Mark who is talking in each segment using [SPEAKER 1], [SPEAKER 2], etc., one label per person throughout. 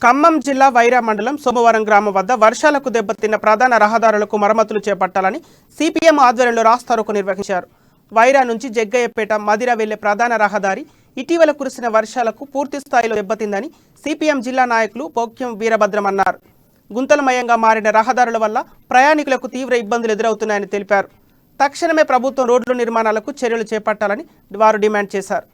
[SPEAKER 1] ఖమ్మం జిల్లా వైరా మండలం సోమవారం గ్రామం వద్ద వర్షాలకు దెబ్బతిన్న ప్రధాన రహదారులకు మరమ్మతులు చేపట్టాలని సిపిఎం ఆధ్వర్యంలో రాస్తారోకో నిర్వహించారు. వైరా నుంచి జగ్గయ్యపేట మదిర వెళ్లే ప్రధాన రహదారి ఇటీవల కురిసిన వర్షాలకు పూర్తి స్థాయిలో దెబ్బతిందని సిపిఎం జిల్లా నాయకులు పోక్యం వీరభద్రం అన్నారు. గుంతలమయంగా మారిన రహదారుల వల్ల ప్రయాణికులకు తీవ్ర ఇబ్బందులు ఎదురవుతున్నాయని తెలిపారు. తక్షణమే ప్రభుత్వం రోడ్ల నిర్మాణాలకు చర్యలు చేపట్టాలని వారు డిమాండ్ చేశారు.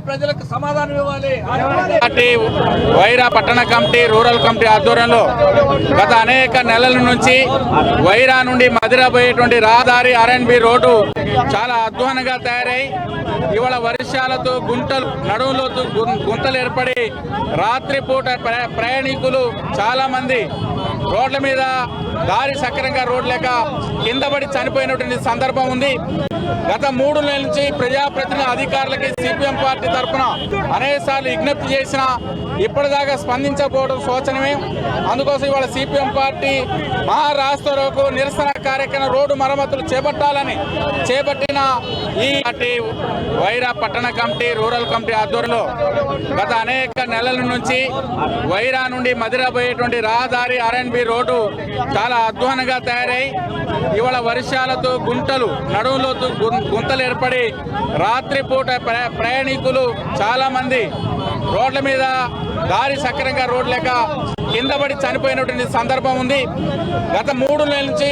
[SPEAKER 2] ప్రజలకు సమాధానం ఇవ్వాలి.
[SPEAKER 3] వైరా పట్టణ కమిటీ రూరల్ కమిటీ ఆధ్వర్యంలో గత అనేక నెలల నుంచి వైరా నుండి మదిర పోయేటువంటి రహదారి RNB రోడ్డు చాలా అధ్వానంగా తయారై ఇవాళ వర్షాలతో గుంటలు నడువులోతు గుంతలు ఏర్పడి రాత్రిపూట ప్రయాణికులు చాలా మంది రోడ్ల మీద దారి సక్రంగా రోడ్ లేక కింద పడి చనిపోయినటువంటి సందర్భం ఉంది. గత 3 నెలల నుంచి ప్రజాప్రతినిధి అధికారులకి సిపిఎం పార్టీ తరఫున అనేకసార్లు విజ్ఞప్తి చేసినా ఇప్పటిదాకా స్పందించకపోవడం శోచనమే. అందుకోసం ఇవాళ సిపిఎం పార్టీ మహారాష్ట్రకు నిరసన కార్యక్రమం రోడ్డు మరమ్మతులు చేపట్టిన ఈ పార్టీ వైరా పట్టణ కమిటీ రూరల్ కమిటీ ఆధ్వర్యంలో గత అనేక నెలల నుంచి వైరా నుండి మదిర పోయేటువంటి రహదారి RNB రోడ్డు చాలా అధ్వానంగా తయారై ఇవాళ వర్షాలతో గుంటలు నడువులోతు గుంతలు ఏర్పడి రాత్రిపూట ప్రయాణికులు చాలా మంది రోడ్ల మీద దారి సక్రంగా రోడ్ లేక కింద పడి చనిపోయినటువంటి సందర్భం ఉంది. గత 3 నెలల నుంచి